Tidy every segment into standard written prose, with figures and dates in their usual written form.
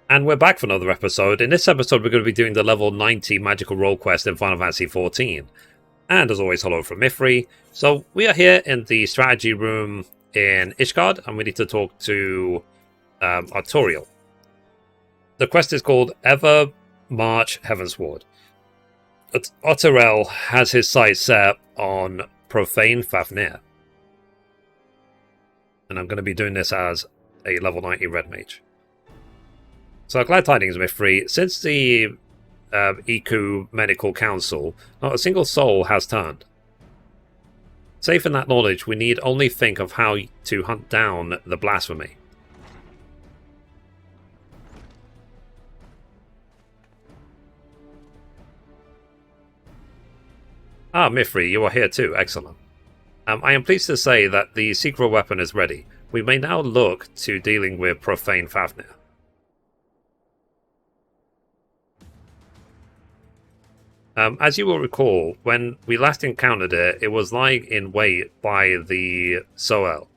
And we're back for another episode. In this episode, we're going to be doing the level 90 magical role quest in Final Fantasy XIV. And as always, hello from Mithrie. So we are here in the strategy room in Ishgard, and we need to talk to Artorial. The quest is called Ever March Heavensward. Artorial has his sights set on Profane Fafnir. And I'm going to be doing this as a level 90 Red Mage. So glad tidings, Mithrie. Since the Iku Medical Council, not a single soul has turned. Safe in that knowledge, we need only think of how to hunt down the blasphemy. Ah, Mithrie, you are here too. Excellent. I am pleased to say that the secret weapon is ready. We may now look to dealing with Profane Fafnir. As you will recall, when we last encountered it, it was lying in wait by the Soel.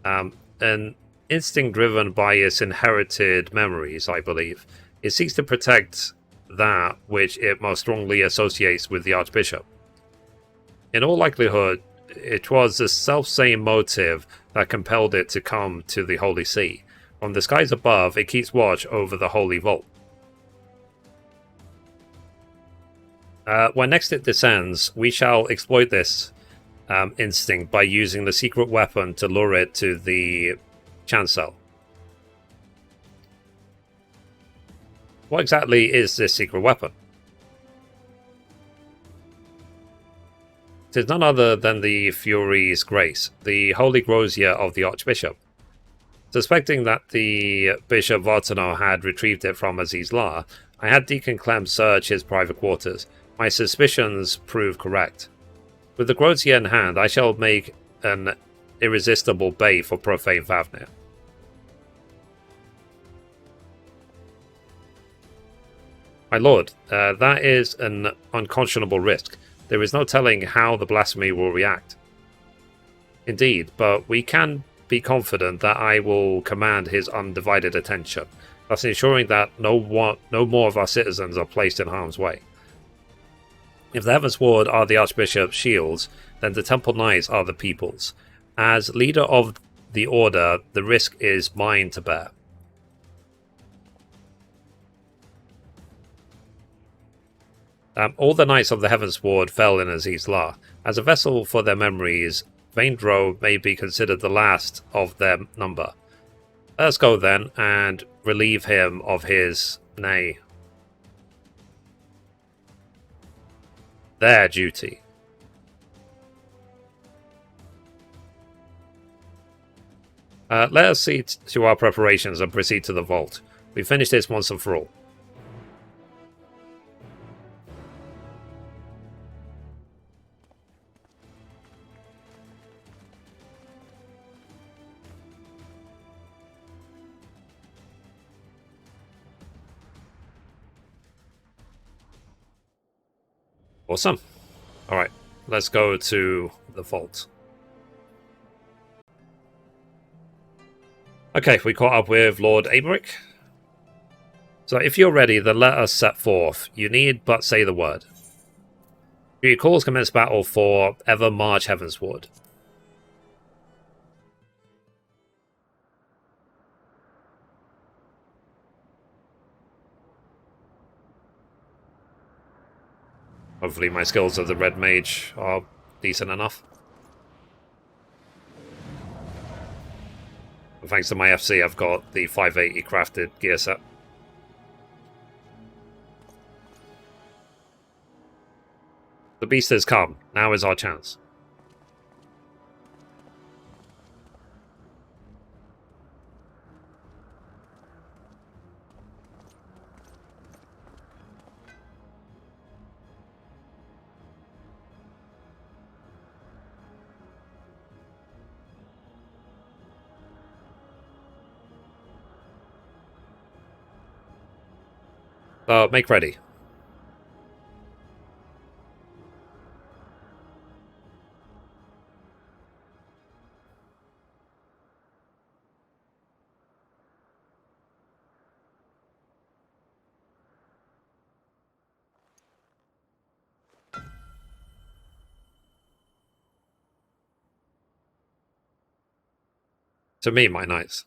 An instinct driven by its inherited memories, I believe. It seeks to protect that which it most strongly associates with the Archbishop. In all likelihood, it was the self-same motive that compelled it to come to the Holy See. From the skies above, it keeps watch over the Holy Vault. When next it descends, we shall exploit this instinct by using the secret weapon to lure it to the chancel. What exactly is this secret weapon? It is none other than the Fury's Grace, the holy Grosia of the Archbishop. Suspecting that the Bishop Vartano had retrieved it from Aziz La, I had Deacon Clem search his private quarters. My suspicions prove correct. With the Grosia in hand, I shall make an irresistible bait for Profane Fafnir. My lord, that is an unconscionable risk. There is no telling how the blasphemy will react. Indeed, but we can be confident that I will command his undivided attention, thus ensuring that no more of our citizens are placed in harm's way. If the Heavensward are the Archbishop's shields, then the Temple Knights are the people's. As leader of the Order, the risk is mine to bear. All the Knights of the Heavensward fell in Aziz La. As a vessel for their memories, Vaindro may be considered the last of their number. Let us go then, and relieve him of his, nay, their duty. Let us see to our preparations and proceed to the vault. We finish this once and for all. Awesome. Alright, let's go to the vault. Okay, we caught up with Lord Aberic. So if you're ready, then let us set forth. You need but say the word. Your calls commence battle for Ever March Heavensward. Hopefully my skills of the Red Mage are decent enough. And thanks to my FC, I've got the 580 crafted gear set. The beast has come. Now is our chance. Make ready. To me, my knights.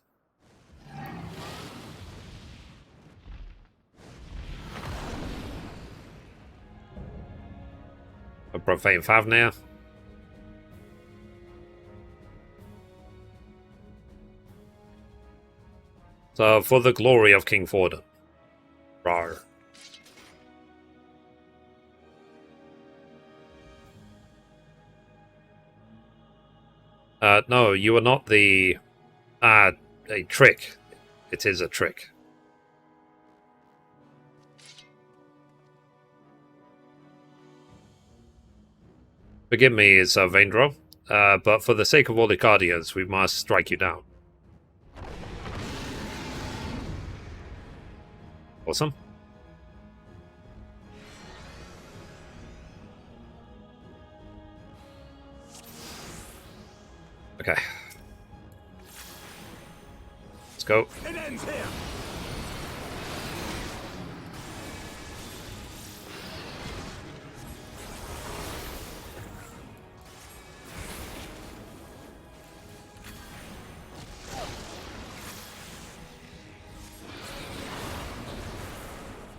A profane Favnir. So, for the glory of King Forden. Rawr. No, you are not the... a trick. It is a trick. Forgive me, Sir Vaindro, but for the sake of all the Guardians, we must strike you down. Awesome. Okay. Let's go. It ends here.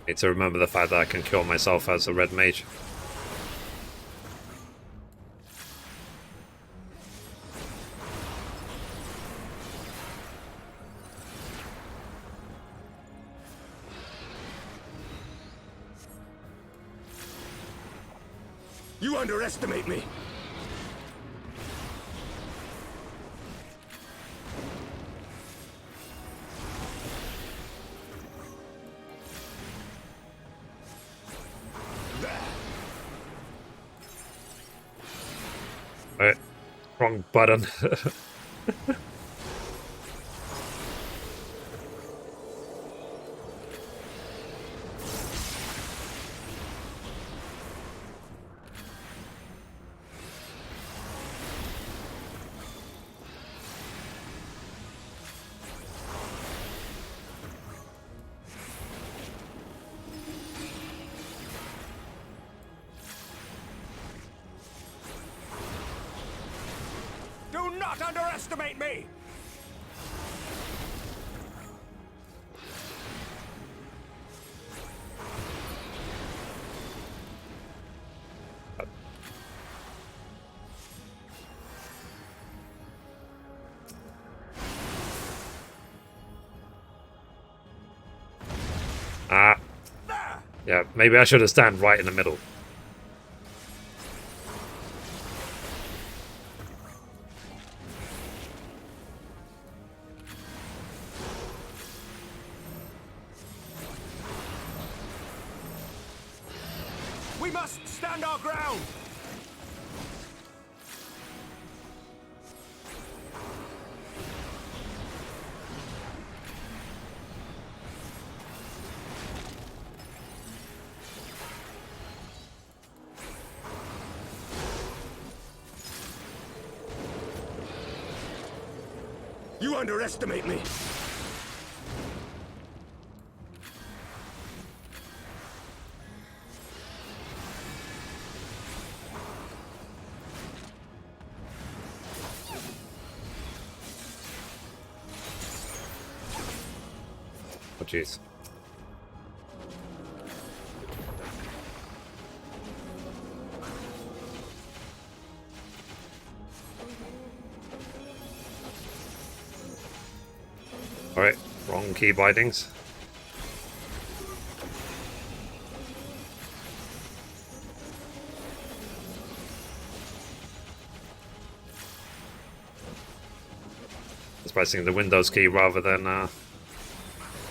Need to remember the fact that I can cure myself as a red mage. You underestimate me. Wait, wrong button. Do not underestimate me! Ah. Yeah, maybe I should have stand right in the middle. We must stand our ground! You underestimate me! Oh, jeez. Alright, wrong key bindings. Just pressing the Windows key rather than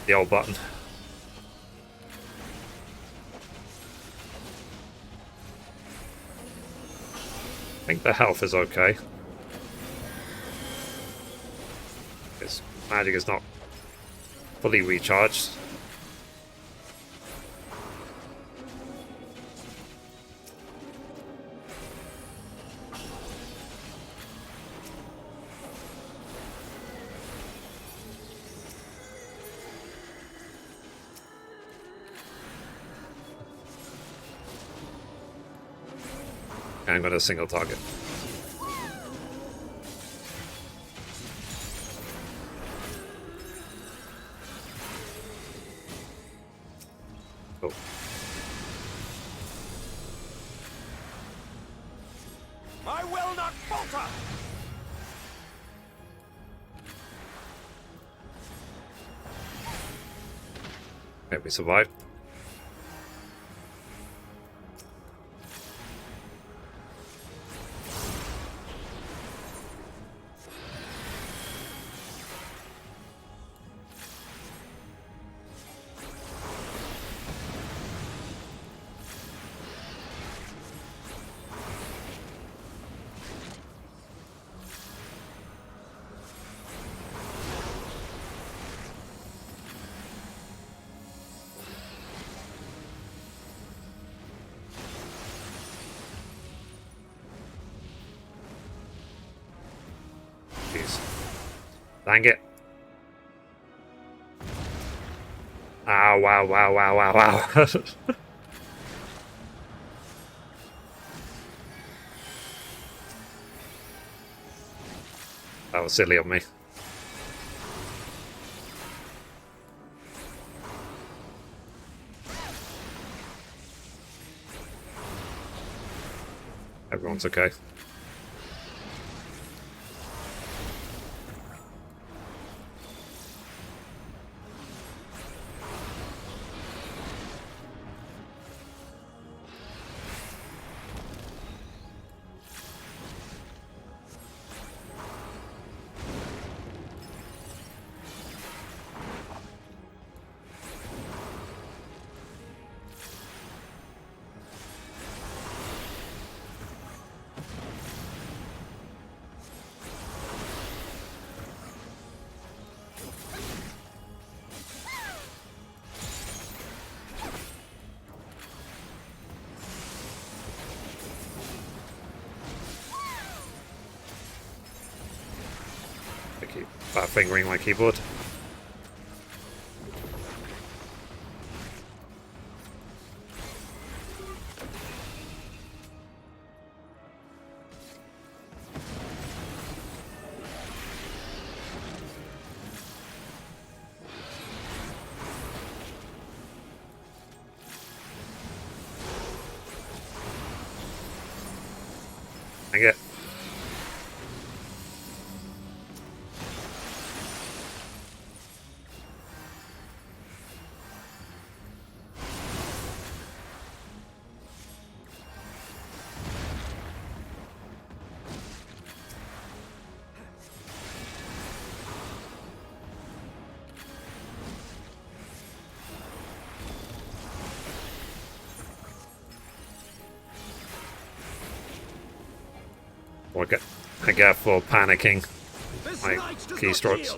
the old button. I think the health is okay. His magic is not fully recharged. I'm going to single target. Oh. I will not falter! Okay, we survived. Jeez. Dang it. Ah, wow, wow, wow, wow, wow. That was silly of me. Everyone's okay. I keep fat fingering my keyboard. Dang it. I get for panicking. My keystrokes.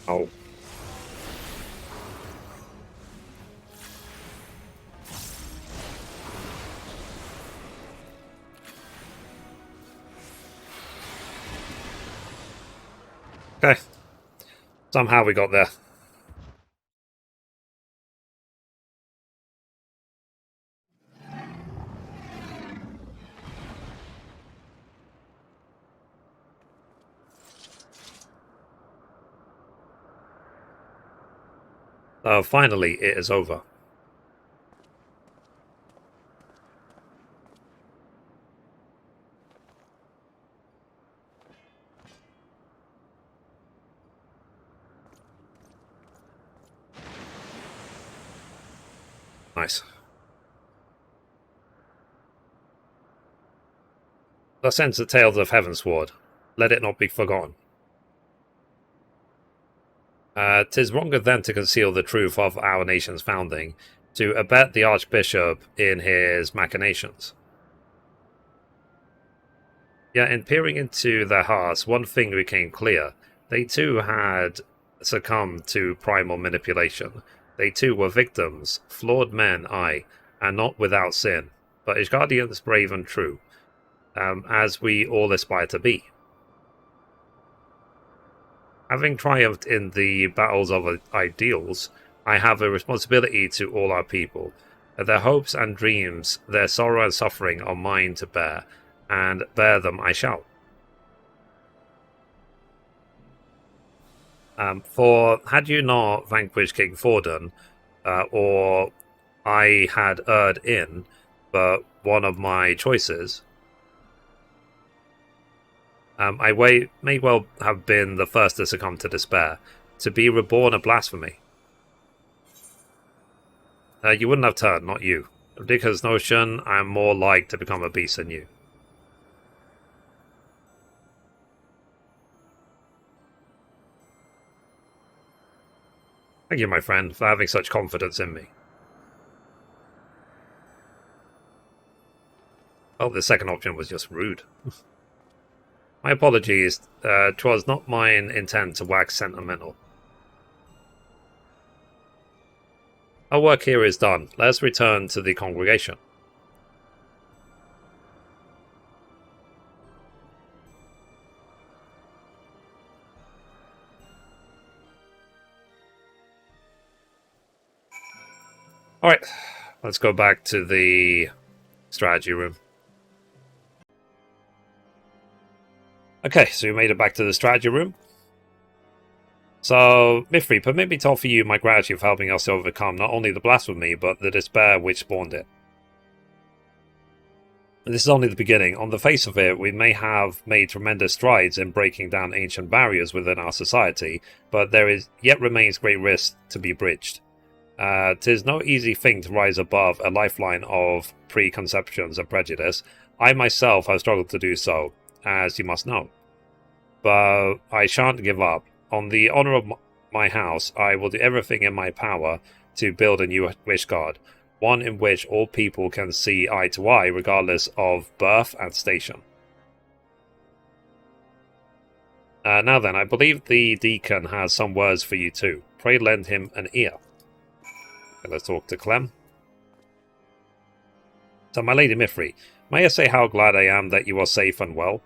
Oh. Okay. Somehow we got there. Finally, it is over. Nice. Thus ends the tales of Heavensward. Let it not be forgotten. 'Tis wronger then to conceal the truth of our nation's founding, to abet the Archbishop in his machinations. Yet in peering into their hearts, one thing became clear. They too had succumbed to primal manipulation. They too were victims, flawed men, aye, and not without sin. but Ishgardians brave and true, as we all aspire to be. Having triumphed in the battles of ideals, I have a responsibility to all our people. Their hopes and dreams, their sorrow and suffering are mine to bear, and bear them I shall. For had you not vanquished King Forden, or I had erred in but one of my choices, I may well have been the first to succumb to despair, to be reborn a blasphemy. You wouldn't have turned, not you. Ridiculous notion, I am more like to become a beast than you. Thank you, my friend, for having such confidence in me. Well, the second option was just rude. My apologies, 'twas not mine intent to wax sentimental. Our work here is done. Let us return to the congregation. Alright, let's go back to the strategy room. Okay, so we made it back to the strategy room. So, Mithrie, permit me to offer you my gratitude for helping us to overcome not only the blasphemy, but the despair which spawned it. And this is only the beginning. On the face of it, we may have made tremendous strides in breaking down ancient barriers within our society, but there yet remains great risk to be bridged. 'Tis no easy thing to rise above a lifeline of preconceptions and prejudice. I myself have struggled to do so, as you must know. But I shan't give up. On the honour of my house, I will do everything in my power to build a new Wishguard, one in which all people can see eye to eye regardless of birth and station. Now then, I believe the deacon has some words for you too. Pray lend him an ear. Okay, let's talk to Clem. So, my lady Mithrie, may I say how glad I am that you are safe and well?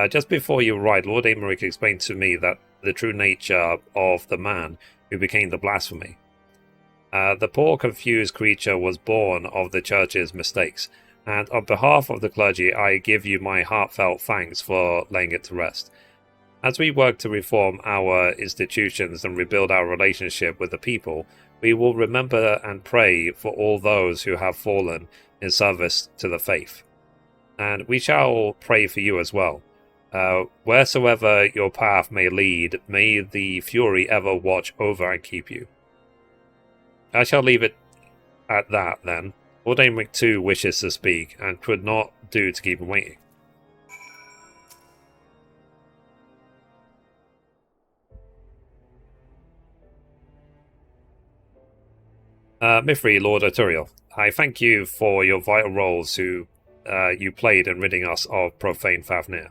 Just before you arrived, Lord Aymeric explained to me that the true nature of the man who became the blasphemy. The poor confused creature was born of the church's mistakes, and on behalf of the clergy I give you my heartfelt thanks for laying it to rest. As we work to reform our institutions and rebuild our relationship with the people, we will remember and pray for all those who have fallen in service to the faith. And we shall pray for you as well. Wheresoever your path may lead, may the Fury ever watch over and keep you. I shall leave it at that, then. Lord Aymeric too wishes to speak, and could not do to keep him waiting. Mithrie, Lord Arturiel, I thank you for your vital roles you played in ridding us of profane Fafnir.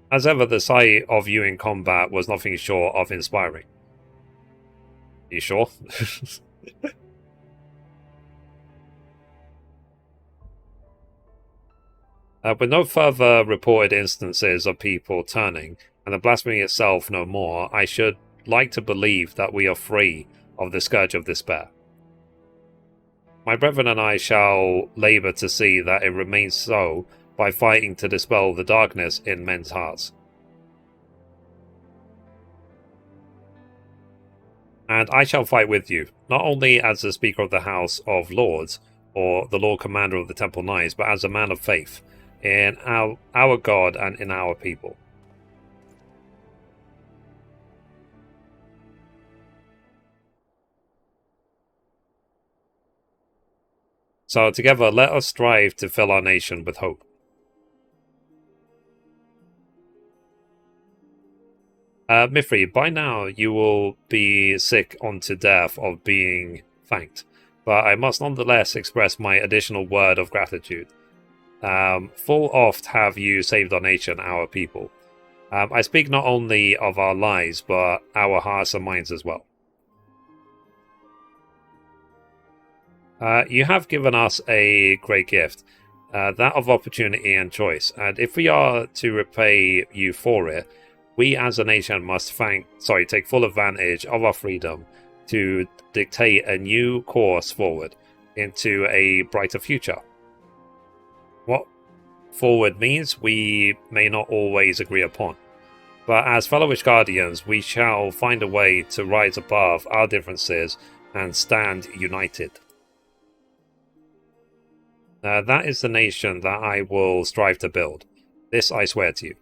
As ever, the sight of you in combat was nothing short of inspiring. You sure? With no further reported instances of people turning, and the blasphemy itself no more, I should like to believe that we are free of the scourge of despair. My brethren and I shall labour to see that it remains so by fighting to dispel the darkness in men's hearts. And I shall fight with you, not only as the Speaker of the House of Lords, or the Lord Commander of the Temple Knights, but as a man of faith, in our God and in our people. So together, let us strive to fill our nation with hope. Mithrie, by now you will be sick unto death of being thanked, but I must nonetheless express my additional word of gratitude. Full oft have you saved our nation, our people. I speak not only of our lives, but our hearts and minds as well. You have given us a great gift, that of opportunity and choice, and if we are to repay you for it, we as a nation must take full advantage of our freedom to dictate a new course forward into a brighter future. What forward means we may not always agree upon, but as fellowish guardians, we shall find a way to rise above our differences and stand united. That is the nation that I will strive to build. This I swear to you.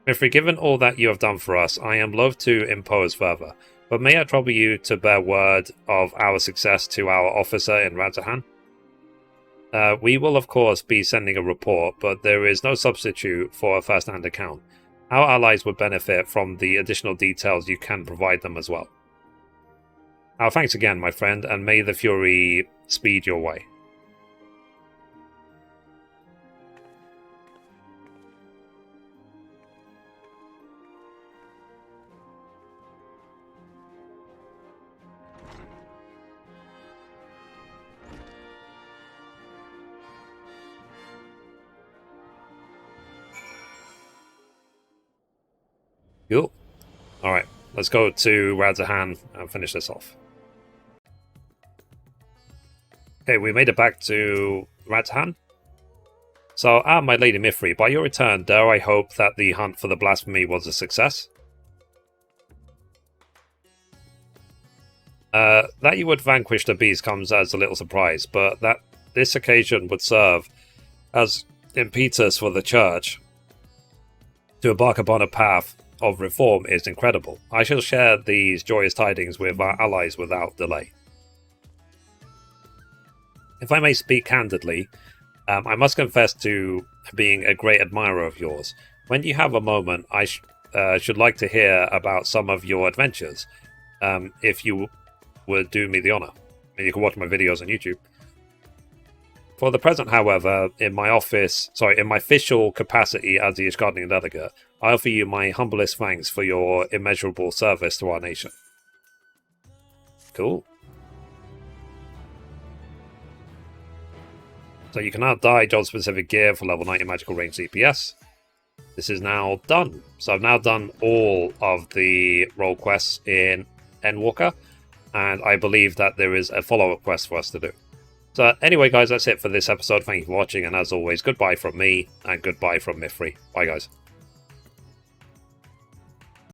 Mithrie, given all that you have done for us, I am loath to impose further, but may I trouble you to bear word of our success to our officer in Radzahan? We will of course be sending a report, but there is no substitute for a first-hand account. Our allies would benefit from the additional details you can provide them as well. Our thanks again, my friend, and may the Fury speed your way. Cool. Alright, let's go to Radzahan and finish this off. Okay, we made it back to Radzahan. So, my Lady Mithrie, by your return, dare I hope that the hunt for the blasphemy was a success? That you would vanquish the beast comes as a little surprise, but that this occasion would serve as impetus for the Church to embark upon a path of reform is incredible. I shall share these joyous tidings with our allies without delay. If I may speak candidly, I must confess to being a great admirer of yours. When you have a moment, I should like to hear about some of your adventures, if you would do me the honor. And you can watch my videos on YouTube. For the present, however, in my official capacity as the Ishgardnian delegate, I offer you my humblest thanks for your immeasurable service to our nation. Cool. So you can now dye job-specific gear for level 90 magical range CPS. This is now done. So I've now done all of the role quests in Endwalker, and I believe that there is a follow-up quest for us to do. So anyway, guys, that's it for this episode. Thank you for watching, and as always, goodbye from me, and goodbye from Mithrie. Bye, guys.